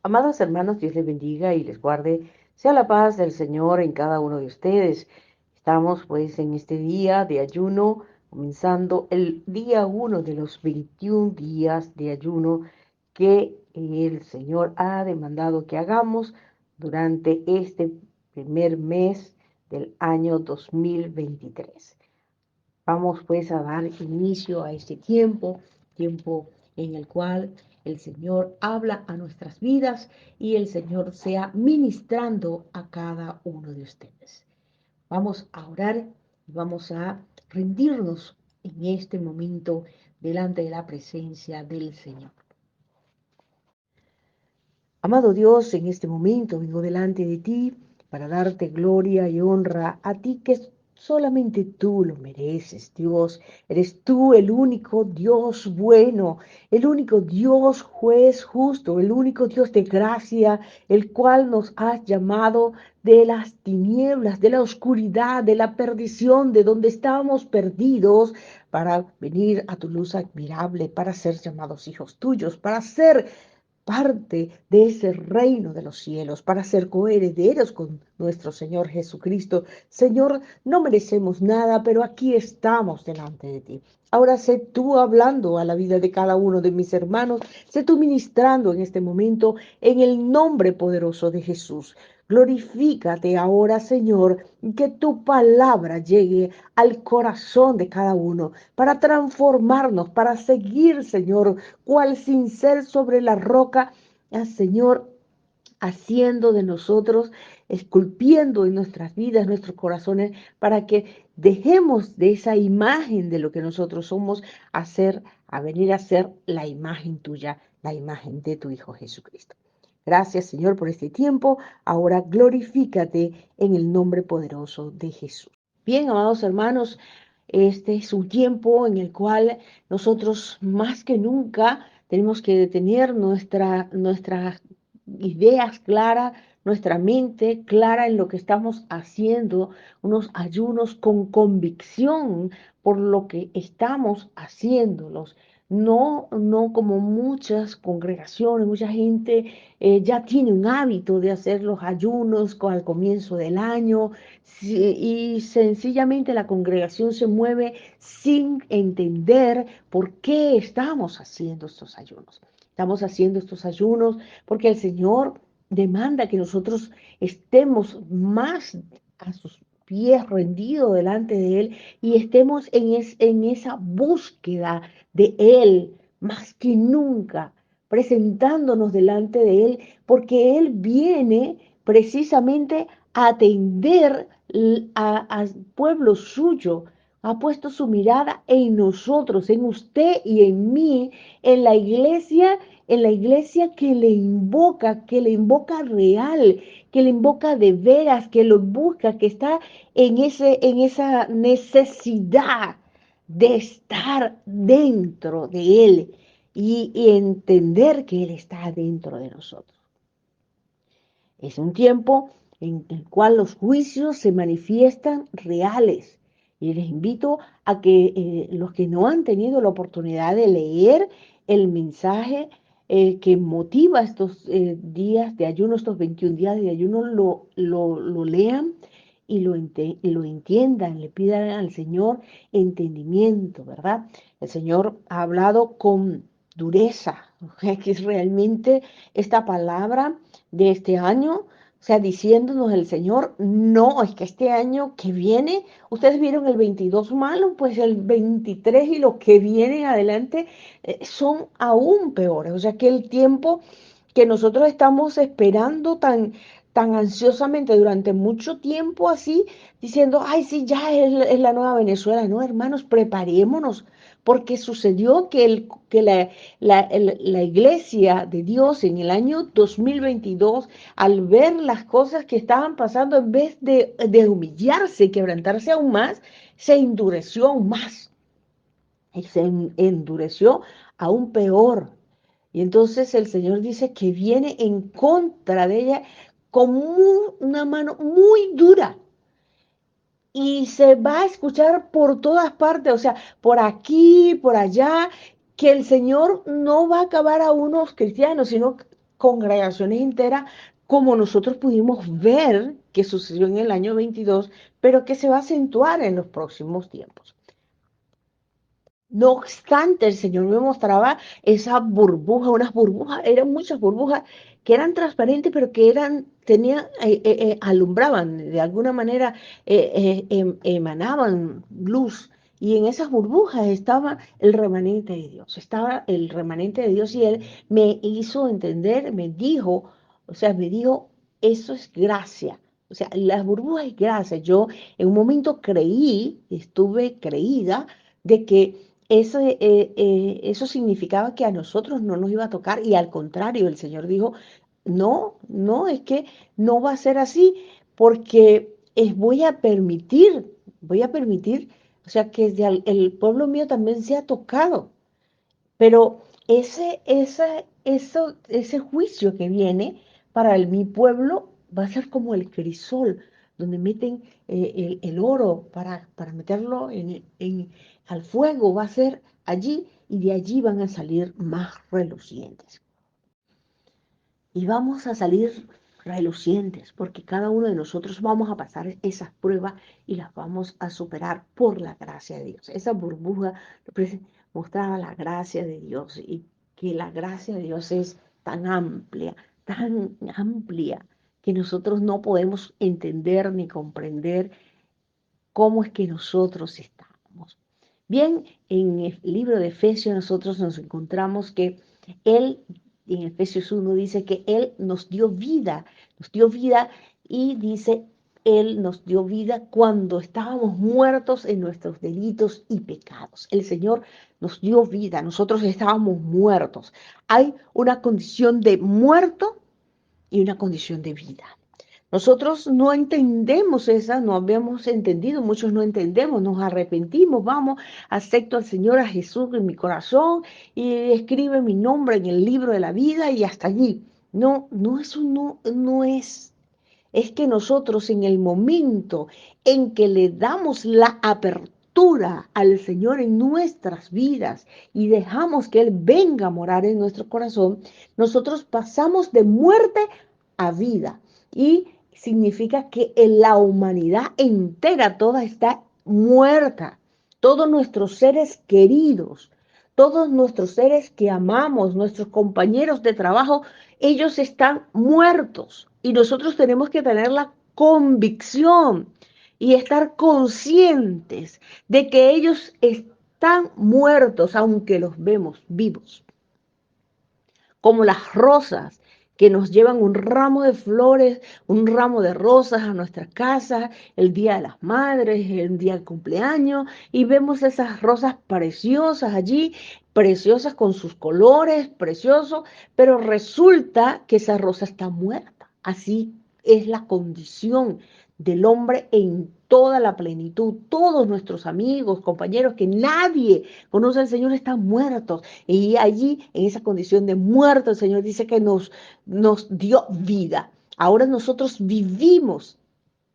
Amados hermanos, Dios les bendiga y les guarde. Sea la paz del Señor en cada uno de ustedes. Estamos pues en este día de ayuno, comenzando el día uno de los 21 días de ayuno que el Señor ha demandado que hagamos durante este primer mes del año 2023. Vamos pues a dar inicio a este tiempo en el cual el Señor habla a nuestras vidas y el Señor sea ministrando a cada uno de ustedes. Vamos a orar y vamos a rendirnos en este momento delante de la presencia del Señor. Amado Dios, en este momento vengo delante de ti para darte gloria y honra a ti que solamente tú lo mereces, Dios. Eres tú el único Dios bueno, el único Dios juez justo, el único Dios de gracia, el cual nos has llamado de las tinieblas, de la oscuridad, de la perdición, de donde estábamos perdidos, para venir a tu luz admirable, para ser llamados hijos tuyos, para ser parte de ese reino de los cielos, para ser coherederos con nuestro Señor Jesucristo. Señor, no merecemos nada, pero aquí estamos delante de ti. Ahora sé tú hablando a la vida de cada uno de mis hermanos, sé tú ministrando en este momento en el nombre poderoso de Jesús. Glorifícate ahora, Señor, que tu palabra llegue al corazón de cada uno para transformarnos, para seguir, Señor, cual sin ser sobre la roca, Señor, haciendo de nosotros, esculpiendo en nuestras vidas, nuestros corazones, para que dejemos de esa imagen de lo que nosotros somos a venir a ser la imagen tuya, la imagen de tu Hijo Jesucristo. Gracias, Señor, por este tiempo. Ahora glorifícate en el nombre poderoso de Jesús. Bien, amados hermanos, este es un tiempo en el cual nosotros más que nunca tenemos que tener nuestras ideas claras, nuestra mente clara en lo que estamos haciendo, unos ayunos con convicción por lo que estamos haciéndolos. No como muchas congregaciones, mucha gente ya tiene un hábito de hacer los ayunos al comienzo del año, y sencillamente la congregación se mueve sin entender por qué estamos haciendo estos ayunos. Estamos haciendo estos ayunos porque el Señor demanda que nosotros estemos más a sus pies rendidos delante de Él y estemos en esa búsqueda de Él más que nunca, presentándonos delante de Él, porque Él viene precisamente a atender al pueblo suyo. Ha puesto su mirada en nosotros, en usted y en mí, en la iglesia que le invoca real, que le invoca de veras, que lo busca, que está en esa necesidad de estar dentro de Él y entender que Él está dentro de nosotros. Es un tiempo en el cual los juicios se manifiestan reales. Y les invito a que los que no han tenido la oportunidad de leer el mensaje que motiva estos días de ayuno, estos 21 días de ayuno, lo lean y lo entiendan, le pidan al Señor entendimiento, ¿verdad? El Señor ha hablado con dureza, que es realmente esta palabra de este año, o sea, diciéndonos el Señor, no, es que este año que viene, ustedes vieron el 22 malo, pues el 23 y los que vienen adelante son aún peores, o sea que el tiempo que nosotros estamos esperando tan ansiosamente durante mucho tiempo así, diciendo, ay, sí, ya es la nueva Venezuela. No, hermanos, preparémonos, porque sucedió que la iglesia de Dios en el año 2022, al ver las cosas que estaban pasando, en vez de humillarse y quebrantarse aún más, se endureció aún más y se endureció aún peor. Y entonces el Señor dice que viene en contra de ella con una mano muy dura y se va a escuchar por todas partes, o sea, por aquí, por allá, que el Señor no va a acabar a unos cristianos, sino congregaciones enteras, como nosotros pudimos ver que sucedió en el año 22, pero que se va a acentuar en los próximos tiempos. No obstante, el Señor me mostraba esa burbuja, unas burbujas, eran muchas burbujas que eran transparentes, pero que tenían, alumbraban, de alguna manera emanaban luz. Y en esas burbujas estaba el remanente de Dios, estaba el remanente de Dios y Él me hizo entender, me dijo, o sea, me dijo, eso es gracia. O sea, las burbujas es gracia. Yo en un momento creí, estuve creída de que eso significaba que a nosotros no nos iba a tocar y al contrario, el Señor dijo, no, no, es que no va a ser así porque voy a permitir, o sea, que el pueblo mío también sea tocado, pero ese juicio que viene para mi pueblo va a ser como el crisol, donde meten el oro para meterlo al fuego, va a ser allí y de allí van a salir más relucientes. Y vamos a salir relucientes porque cada uno de nosotros vamos a pasar esas pruebas y las vamos a superar por la gracia de Dios. Esa burbuja mostraba la gracia de Dios y que la gracia de Dios es tan amplia, que nosotros no podemos entender ni comprender cómo es que nosotros estamos. Bien, en el libro de Efesios nosotros nos encontramos que Él, en Efesios 1 dice que Él nos dio vida y dice, Él nos dio vida cuando estábamos muertos en nuestros delitos y pecados. El Señor nos dio vida, nosotros estábamos muertos. Hay una condición de muerto y una condición de vida. Nosotros no entendemos esa, no habíamos entendido, muchos no entendemos, nos arrepentimos, vamos, acepto al Señor, a Jesús en mi corazón y escribe mi nombre en el libro de la vida y hasta allí. No, no, eso no es. Es que nosotros en el momento en que le damos la apertura al Señor en nuestras vidas y dejamos que Él venga a morar en nuestro corazón, nosotros pasamos de muerte a vida. Y significa que en la humanidad entera toda está muerta. Todos nuestros seres queridos, todos nuestros seres que amamos, nuestros compañeros de trabajo, ellos están muertos. Y nosotros tenemos que tener la convicción y estar conscientes de que ellos están muertos, aunque los vemos vivos, como las rosas que nos llevan un ramo de flores, un ramo de rosas a nuestra casa, el Día de las Madres, el día del cumpleaños, y vemos esas rosas preciosas allí, preciosas con sus colores, preciosos, pero resulta que esa rosa está muerta. Así es la condición del hombre en toda la plenitud. Todos nuestros amigos, compañeros, que nadie conoce al Señor, están muertos. Y allí, en esa condición de muerto, el Señor dice que nos dio vida. Ahora nosotros vivimos,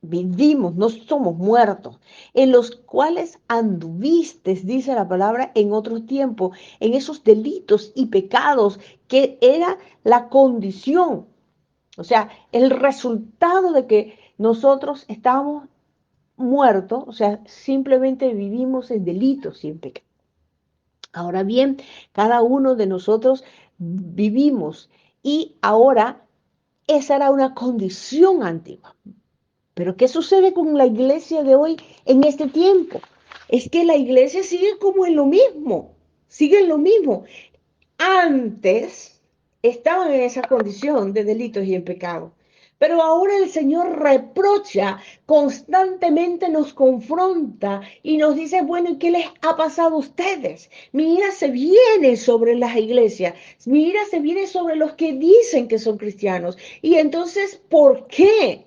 no somos muertos, en los cuales anduviste, dice la palabra, en otros tiempos, en esos delitos y pecados que era la condición, o sea, el resultado de que nosotros estábamos muertos, o sea, simplemente vivimos en delitos y en pecados. Ahora bien, cada uno de nosotros vivimos y ahora esa era una condición antigua. Pero ¿qué sucede con la iglesia de hoy en este tiempo? Es que la iglesia sigue como en lo mismo, sigue en lo mismo. Antes estaban en esa condición de delitos y en pecado. Pero ahora el Señor reprocha, constantemente nos confronta y nos dice, bueno, ¿y qué les ha pasado a ustedes? Mi ira se viene sobre las iglesias, mi ira se viene sobre los que dicen que son cristianos. Y entonces, ¿por qué?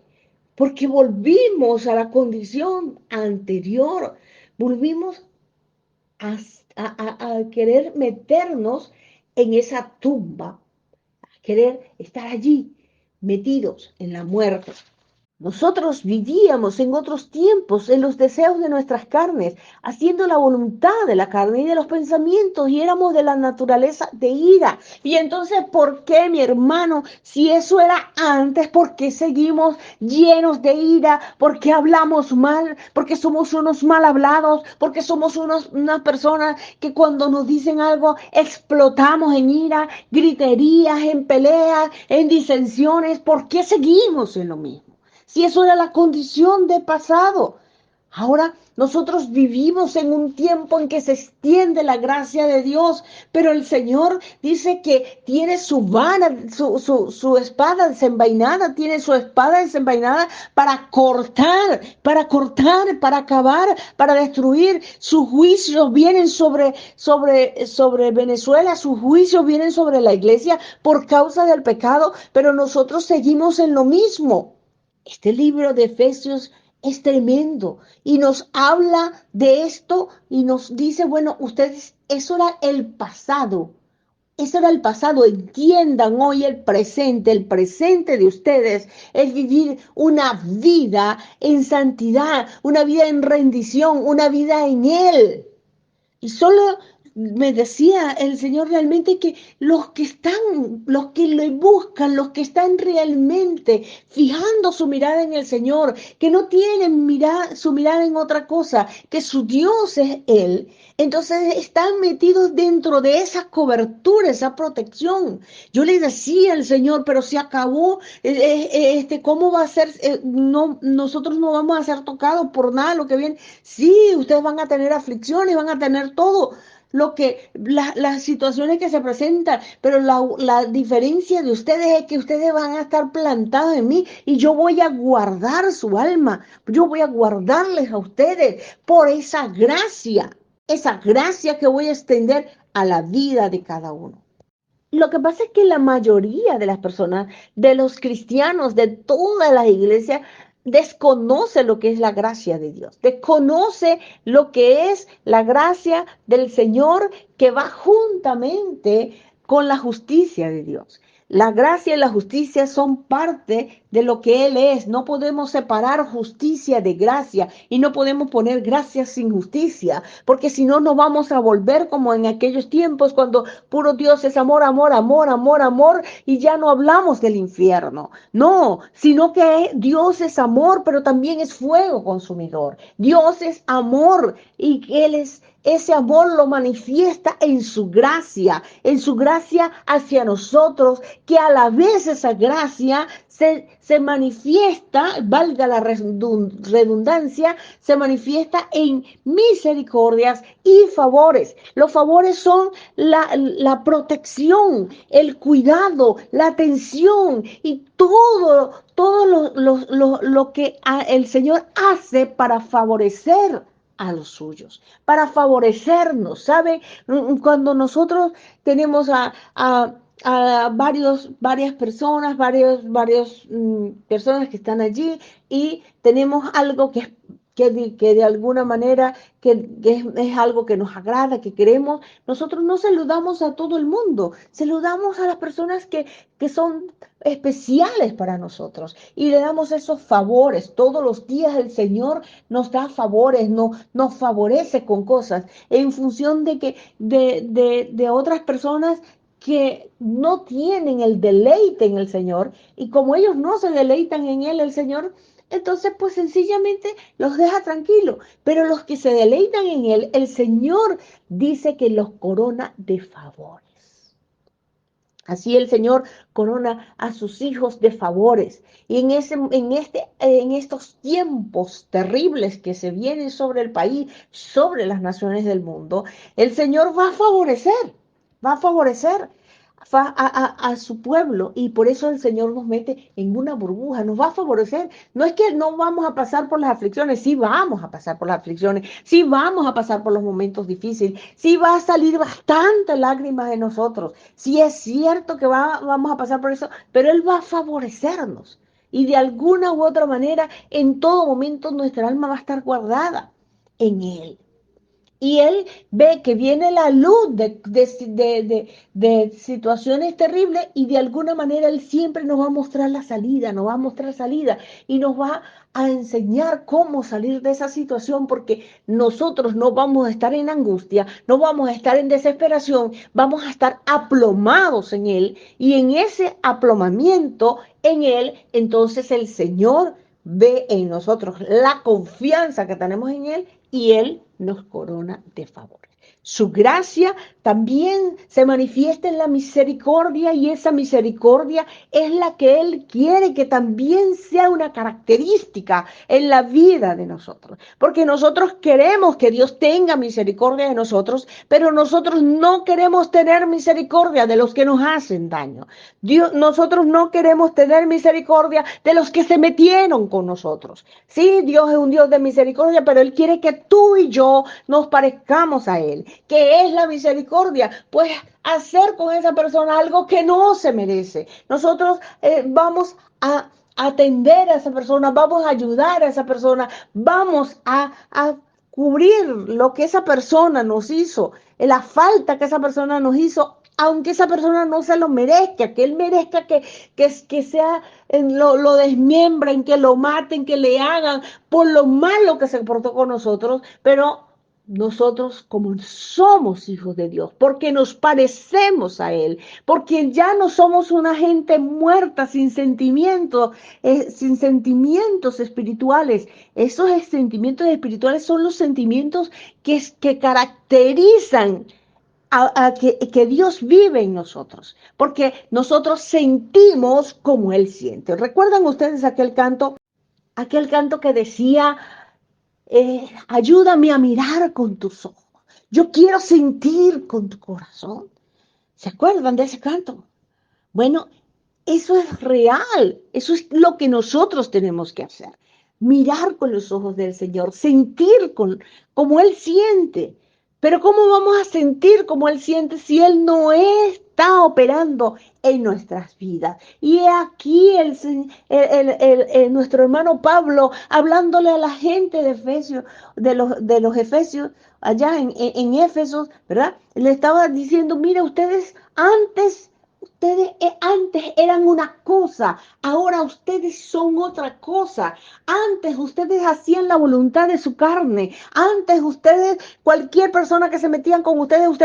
Porque volvimos a la condición anterior, volvimos a, a querer meternos en esa tumba, a querer estar allí, metidos en la muerte. Nosotros vivíamos en otros tiempos, en los deseos de nuestras carnes, haciendo la voluntad de la carne y de los pensamientos, y éramos de la naturaleza de ira. Y entonces, ¿por qué, mi hermano, si eso era antes, por qué seguimos llenos de ira? ¿Por qué hablamos mal? ¿Por qué somos unos mal hablados? ¿Por qué somos unas personas que cuando nos dicen algo explotamos en ira, griterías, en peleas, en disensiones? ¿Por qué seguimos en lo mismo? Si eso era la condición de pasado. Ahora nosotros vivimos en un tiempo en que se extiende la gracia de Dios, pero el Señor dice que tiene su vara, su espada desenvainada, tiene su espada desenvainada para acabar, para destruir. Sus juicios vienen sobre Venezuela, sus juicios vienen sobre la iglesia por causa del pecado, pero nosotros seguimos en lo mismo. Este libro de Efesios es tremendo y nos habla de esto y nos dice, bueno, ustedes, eso era el pasado, entiendan hoy el presente de ustedes es vivir una vida en santidad, una vida en rendición, una vida en Él. Y solo me decía el Señor realmente que los que le buscan, los que están realmente fijando su mirada en el Señor, que no tienen su mirada en otra cosa, que su Dios es Él, entonces están metidos dentro de esa cobertura, esa protección. Yo le decía al Señor, pero se acabó, ¿cómo va a ser? No, nosotros no vamos a ser tocados por nada lo que viene. Sí, ustedes van a tener aflicciones, van a tener todo las situaciones que se presentan, pero la diferencia de ustedes es que ustedes van a estar plantados en mí y yo voy a guardar su alma, yo voy a guardarles a ustedes por esa gracia que voy a extender a la vida de cada uno. Lo que pasa es que la mayoría de las personas, de los cristianos, de todas las iglesias, desconoce lo que es la gracia de Dios, desconoce lo que es la gracia del Señor que va juntamente con la justicia de Dios. La gracia y la justicia son parte de lo que Él es. No podemos separar justicia de gracia y no podemos poner gracia sin justicia, porque si no nos vamos a volver como en aquellos tiempos cuando puro Dios es amor, amor, amor, amor, amor, y ya no hablamos del infierno. No, sino que Dios es amor, pero también es fuego consumidor. Dios es amor y Él es ese amor lo manifiesta en su gracia hacia nosotros, que a la vez esa gracia se manifiesta, valga la redundancia, se manifiesta en misericordias y favores. Los favores son la protección, el cuidado, la atención y todo lo que el Señor hace para favorecer a los suyos, para favorecernos, ¿sabe? Cuando nosotros tenemos a varias personas, varios personas que están allí y tenemos algo que de alguna manera es algo que nos agrada, que queremos, nosotros no saludamos a todo el mundo, saludamos a las personas que son especiales para nosotros y le damos esos favores. Todos los días el Señor nos da favores, nos favorece con cosas en función de otras personas que no tienen el deleite en el Señor y como ellos no se deleitan en Él, el Señor, entonces pues sencillamente los deja tranquilos. Pero los que se deleitan en Él, el Señor dice que los corona de favores. Así el Señor corona a sus hijos de favores. Y en estos tiempos terribles que se vienen sobre el país, sobre las naciones del mundo, el Señor va a favorecer a su pueblo y por eso el Señor nos mete en una burbuja, nos va a favorecer. No es que no vamos a pasar por las aflicciones, sí vamos a pasar por las aflicciones, sí vamos a pasar por los momentos difíciles, sí va a salir bastante lágrimas de nosotros, sí es cierto que vamos a pasar por eso, pero Él va a favorecernos y de alguna u otra manera en todo momento nuestra alma va a estar guardada en Él. Y él ve que viene la luz de situaciones terribles y de alguna manera él siempre nos va a mostrar la salida, nos va a mostrar salida y nos va a enseñar cómo salir de esa situación porque nosotros no vamos a estar en angustia, no vamos a estar en desesperación, vamos a estar aplomados en él y en ese aplomamiento en él, entonces el Señor ve en nosotros la confianza que tenemos en él y él nos corona de favor. Su gracia también se manifiesta en la misericordia y esa misericordia es la que Él quiere que también sea una característica en la vida de nosotros. Porque nosotros queremos que Dios tenga misericordia de nosotros, pero nosotros no queremos tener misericordia de los que nos hacen daño. Nosotros no queremos tener misericordia de los que se metieron con nosotros. Sí, Dios es un Dios de misericordia, pero Él quiere que tú y yo nos parezcamos a Él. ¿Qué es la misericordia? Pues hacer con esa persona algo que no se merece. Nosotros vamos a atender a esa persona, vamos a ayudar a esa persona, vamos a cubrir lo que esa persona nos hizo, la falta que esa persona nos hizo, aunque esa persona no se lo merezca, que él merezca que sea, lo desmiembren, que lo maten, que le hagan por lo malo que se portó con nosotros, pero nosotros como somos hijos de Dios, porque nos parecemos a Él, porque ya no somos una gente muerta sin sentimientos espirituales. Esos sentimientos espirituales son los sentimientos que caracterizan que Dios vive en nosotros, porque nosotros sentimos como Él siente. ¿Recuerdan ustedes aquel canto que decía, ayúdame a mirar con tus ojos? Yo quiero sentir con tu corazón. ¿Se acuerdan de ese canto? Bueno, eso es real, eso es lo que nosotros tenemos que hacer. Mirar con los ojos del Señor, sentir como Él siente. Pero ¿cómo vamos a sentir como Él siente si Él no está operando en nuestras vidas? Y aquí nuestro hermano Pablo hablándole a la gente de Efesios, de los Efesios, allá en Éfesos, ¿verdad? Le estaba diciendo, mire, ustedes antes eran una cosa, ahora ustedes son otra cosa. Antes ustedes hacían la voluntad de su carne. Antes ustedes, cualquier persona que se metían con ustedes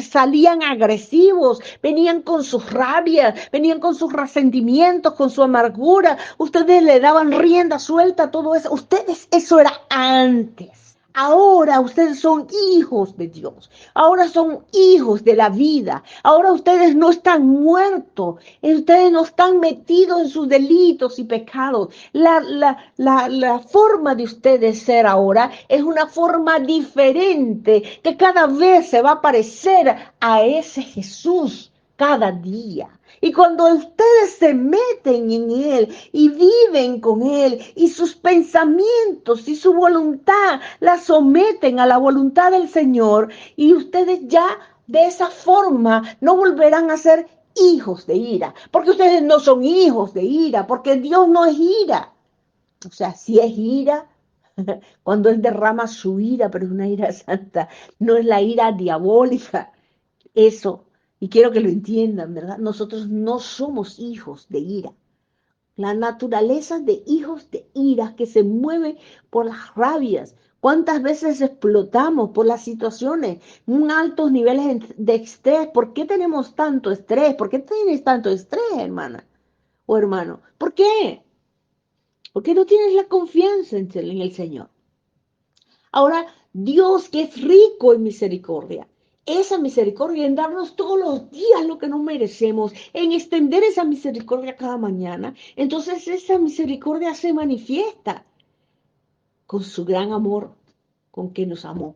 salían agresivos, venían con sus rabias, venían con sus resentimientos, con su amargura. Ustedes le daban rienda suelta a todo eso. Ustedes, eso era antes. Ahora ustedes son hijos de Dios, ahora son hijos de la vida, ahora ustedes no están muertos, ustedes no están metidos en sus delitos y pecados. La forma de ustedes ser ahora es una forma diferente que cada vez se va a parecer a ese Jesús cada día. Y cuando ustedes se meten en Él y viven con Él y sus pensamientos y su voluntad la someten a la voluntad del Señor y ustedes ya de esa forma no volverán a ser hijos de ira, porque ustedes no son hijos de ira, porque Dios no es ira. O sea, si es ira, cuando Él derrama su ira, pero es una ira santa, no es la ira diabólica. Eso, y quiero que lo entiendan, ¿verdad? Nosotros no somos hijos de ira. La naturaleza de hijos de ira que se mueve por las rabias. ¿Cuántas veces explotamos por las situaciones? Altos niveles de estrés. ¿Por qué tenemos tanto estrés? ¿Por qué tienes tanto estrés, hermana o hermano? ¿Por qué? Porque no tienes la confianza en el Señor. Ahora, Dios que es rico en misericordia, esa misericordia en darnos todos los días lo que nos merecemos, en extender esa misericordia cada mañana, entonces esa misericordia se manifiesta con su gran amor con que nos amó,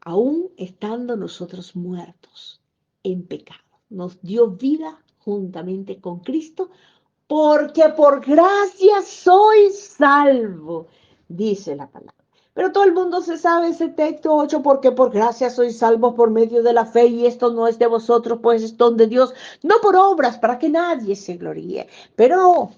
aún estando nosotros muertos en pecado. Nos dio vida juntamente con Cristo, porque por gracia soy salvo, dice la palabra. Pero todo el mundo se sabe ese texto 8, porque por gracia sois salvos por medio de la fe, y esto no es de vosotros, pues es don de Dios, no por obras, para que nadie se gloríe. Pero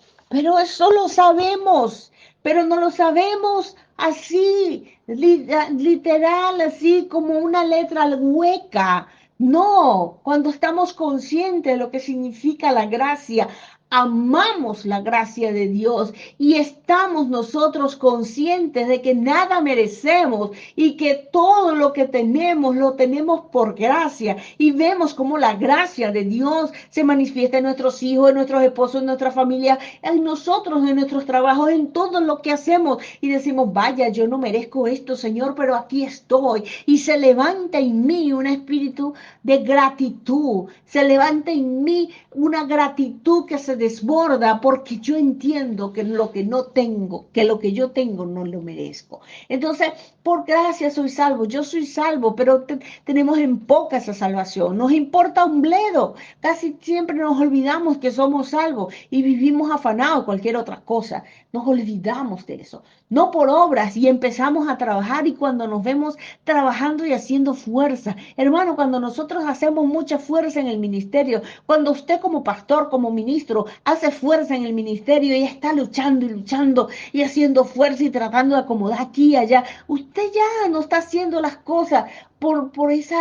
eso lo sabemos, pero no lo sabemos así, literal, así como una letra hueca. No, cuando estamos conscientes de lo que significa la gracia, amamos la gracia de Dios y estamos nosotros conscientes de que nada merecemos y que todo lo que tenemos lo tenemos por gracia y vemos cómo la gracia de Dios se manifiesta en nuestros hijos, en nuestros esposos, en nuestra familia, en nosotros, en nuestros trabajos, en todo lo que hacemos y decimos, vaya, yo no merezco esto, Señor, pero aquí estoy. Y se levanta en mí un espíritu de gratitud, se levanta en mí una gratitud que se desborda porque yo entiendo que lo que no tengo, que lo que yo tengo no lo merezco. Entonces, por gracia soy salvo, yo soy salvo, pero tenemos en poca esa salvación, nos importa un bledo, casi siempre nos olvidamos que somos salvos y vivimos afanados cualquier otra cosa, nos olvidamos de eso, no por obras y empezamos a trabajar y cuando nos vemos trabajando y haciendo fuerza, hermano, cuando nosotros hacemos mucha fuerza en el ministerio, cuando usted como pastor, como ministro, hace fuerza en el ministerio y está luchando y luchando y haciendo fuerza y tratando de acomodar aquí y allá, usted ya no está haciendo las cosas por esa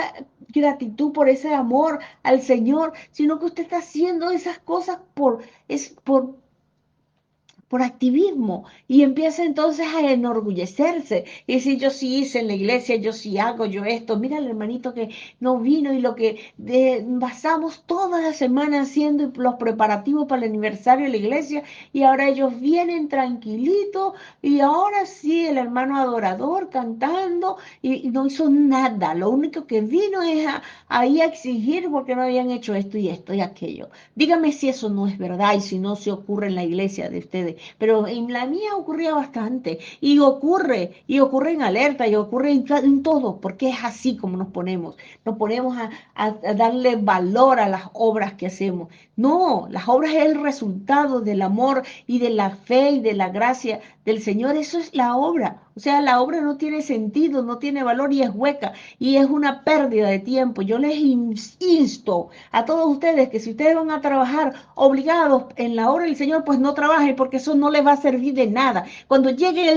gratitud, por ese amor al Señor, sino que usted está haciendo esas cosas por activismo y empieza entonces a enorgullecerse y decir yo sí hice en la iglesia, yo sí hago yo esto, mira el hermanito que no vino y lo que pasamos toda la semana haciendo los preparativos para el aniversario de la iglesia y ahora ellos vienen tranquilitos y ahora sí el hermano adorador cantando y no hizo nada, lo único que vino es ahí a exigir porque no habían hecho esto y aquello. Dígame si eso no es verdad y si no se ocurre en la iglesia de ustedes, pero en la mía ocurría bastante y ocurre en alerta y ocurre en todo, porque es así como nos ponemos a darle valor a las obras que hacemos. No, las obras es el resultado del amor y de la fe y de la gracia del Señor, eso es la obra. O sea, la obra no tiene sentido, no tiene valor y es hueca y es una pérdida de tiempo. Yo les insto a todos ustedes que si ustedes van a trabajar obligados en la obra del Señor, pues no trabajen porque eso no les va a servir de nada. Cuando llegue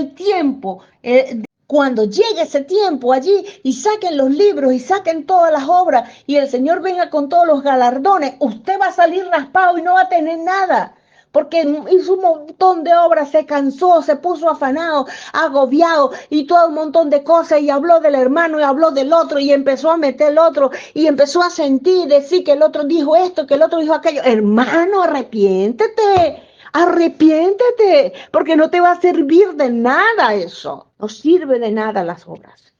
ese tiempo allí y saquen los libros y saquen todas las obras y el Señor venga con todos los galardones, usted va a salir raspado y no va a tener nada. Porque hizo un montón de obras, se cansó, se puso afanado, agobiado y todo un montón de cosas y habló del hermano y habló del otro y empezó a meter el otro y empezó a sentir, decir que el otro dijo esto, que el otro dijo aquello. Hermano, arrepiéntete, porque no te va a servir de nada eso, no sirve de nada las obras.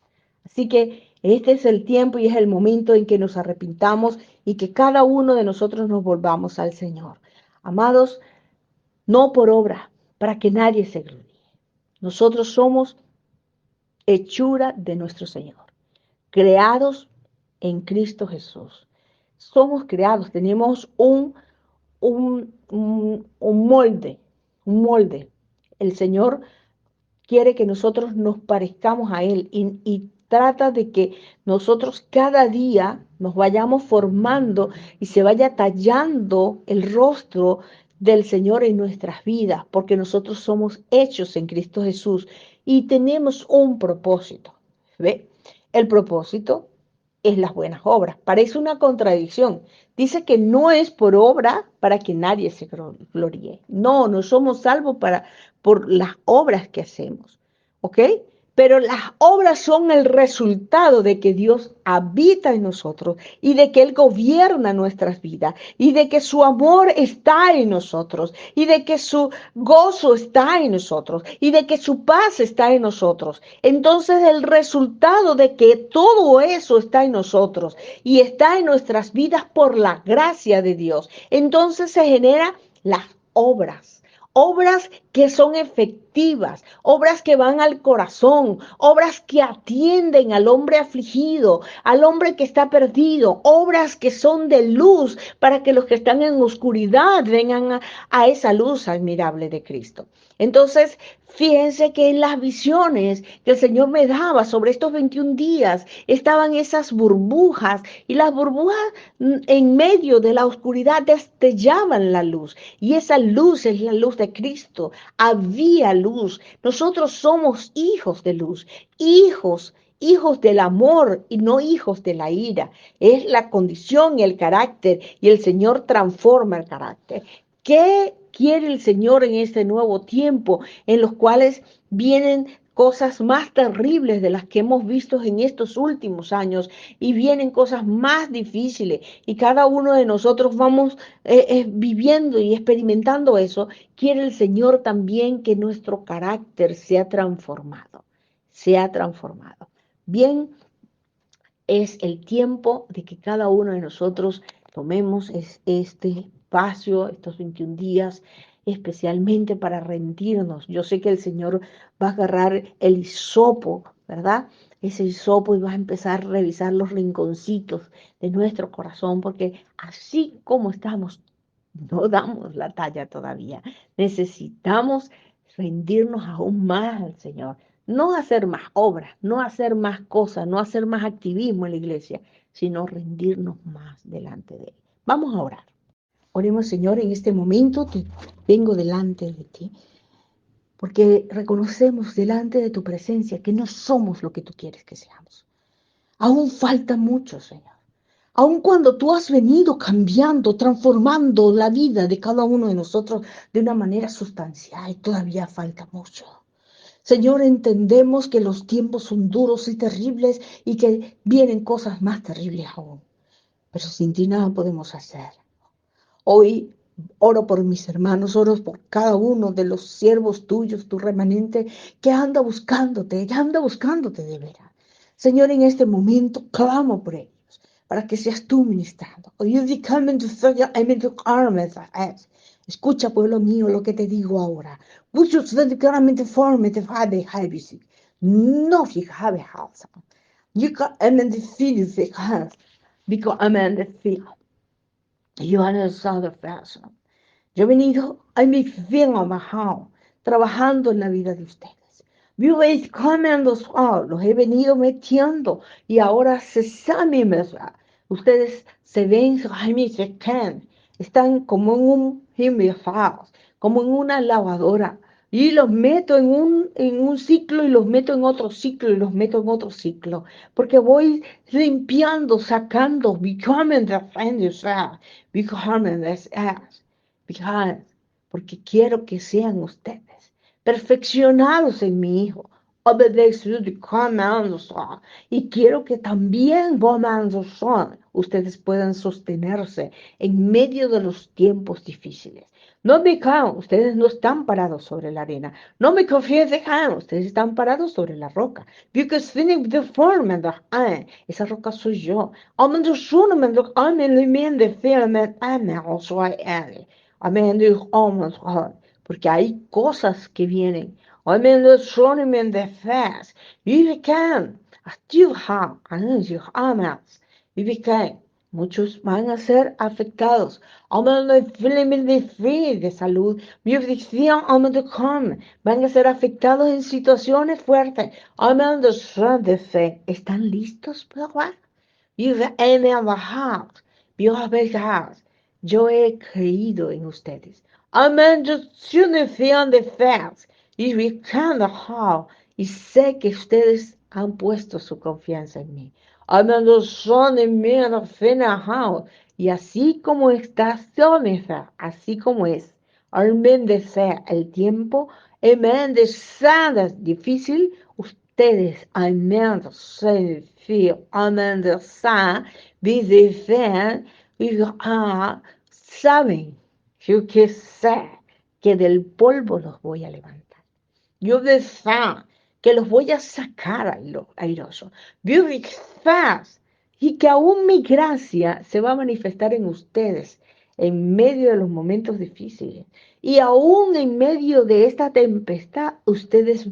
Así que este es el tiempo y es el momento en que nos arrepintamos y que cada uno de nosotros nos volvamos al Señor. Amados, no por obra, para que nadie se gloríe. Nosotros somos hechura de nuestro Señor, creados en Cristo Jesús. Somos creados, tenemos un molde. El Señor quiere que nosotros nos parezcamos a Él y trata de que nosotros cada día nos vayamos formando y se vaya tallando el rostro del Señor en nuestras vidas, porque nosotros somos hechos en Cristo Jesús y tenemos un propósito. ¿Ve? El propósito es las buenas obras. Parece una contradicción. Dice que no es por obra para que nadie se gloríe. No, no somos salvos por las obras que hacemos. ¿Ok? Pero las obras son el resultado de que Dios habita en nosotros y de que Él gobierna nuestras vidas y de que su amor está en nosotros y de que su gozo está en nosotros y de que su paz está en nosotros. Entonces el resultado de que todo eso está en nosotros y está en nuestras vidas por la gracia de Dios, entonces se generan las obras. Obras que son efectivas, obras que van al corazón, obras que atienden al hombre afligido, al hombre que está perdido, obras que son de luz para que los que están en oscuridad vengan a esa luz admirable de Cristo. Entonces, fíjense que en las visiones que el Señor me daba sobre estos 21 días estaban esas burbujas y las burbujas en medio de la oscuridad destellaban la luz y esa luz es la luz de Cristo había luz. Nosotros somos hijos de luz, hijos del amor y no hijos de la ira. Es la condición y el carácter, y el Señor transforma el carácter. ¿Qué quiere el Señor en este nuevo tiempo, en los cuales vienen cosas más terribles de las que hemos visto en estos últimos años, y vienen cosas más difíciles, y cada uno de nosotros vamos viviendo y experimentando eso? Quiere el Señor también que nuestro carácter sea transformado, sea transformado. Bien, es el tiempo de que cada uno de nosotros tomemos este espacio, estos 21 días, especialmente para rendirnos. Yo sé que el Señor va a agarrar el hisopo, ¿verdad? Ese hisopo, y va a empezar a revisar los rinconcitos de nuestro corazón, porque así como estamos, no damos la talla todavía. Necesitamos rendirnos aún más al Señor. No hacer más obras, no hacer más cosas, no hacer más activismo en la iglesia, sino rendirnos más delante de Él. Vamos a orar. Oremos, Señor, en este momento que vengo delante de ti, porque reconocemos delante de tu presencia que no somos lo que tú quieres que seamos. Aún falta mucho, Señor. Aun cuando tú has venido cambiando, transformando la vida de cada uno de nosotros de una manera sustancial, todavía falta mucho. Señor, entendemos que los tiempos son duros y terribles, y que vienen cosas más terribles aún. Pero sin ti nada podemos hacer. Hoy oro por mis hermanos, oro por cada uno de los siervos tuyos, tu remanente, que anda buscándote de veras. Señor, en este momento clamo por ellos, para que seas tú ministrando. Escucha, pueblo mío, lo que te digo ahora. No fijabe halsa. Yika amen de fil fijar. Biko amen de fil. Yo he venido a mi fin bajado, trabajando en la vida de ustedes. Los he venido metiendo, y ahora se saben. Ustedes se ven, están como en un como en una lavadora. Y los meto en un ciclo, y los meto en otro ciclo, y los meto en otro ciclo. Porque voy limpiando, sacando, porque quiero que sean ustedes perfeccionados en mi Hijo. Y quiero que también ustedes puedan sostenerse en medio de los tiempos difíciles. No me caen, ustedes no están parados sobre la arena. No me confíen, ustedes están parados sobre la roca. Esa roca soy yo. Porque hay cosas que vienen. Muchos van a ser afectados de salud. Van a ser afectados en situaciones fuertes. De fe. ¿Están listos, papá? Yo he creído en ustedes. Y sé que ustedes han puesto su confianza en mí. Y así como está, así como es, el tiempo, difícil, ustedes, saben, yo que sé que del polvo los voy a levantar. Yo deseo que los voy a sacar airoso. Y que aún mi gracia se va a manifestar en ustedes en medio de los momentos difíciles. Y aún en medio de esta tempestad, ustedes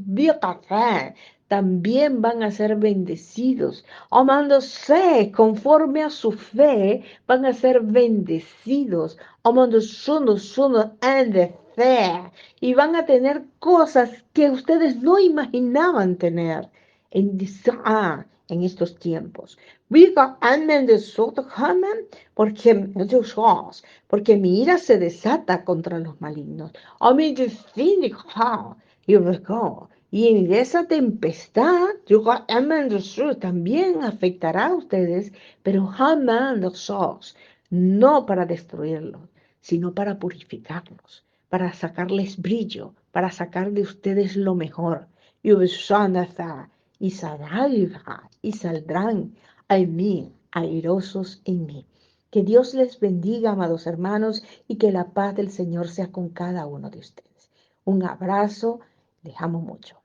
también van a ser bendecidos. Amándose conforme a su fe, van a ser bendecidos. Y van a tener cosas que ustedes no imaginaban tener. en estos tiempos. Diga amén de soto amén, porque mi ira se desata contra los malignos. Amén de fin y en esa tempestad, diga amén de sur también afectará a ustedes, pero amén de sos, no para destruirlos, sino para purificarlos, para sacarles brillo, para sacar de ustedes lo mejor. Y y saldrán a mí, airosos en mí. Que Dios les bendiga, amados hermanos, y que la paz del Señor sea con cada uno de ustedes. Un abrazo, les amo mucho.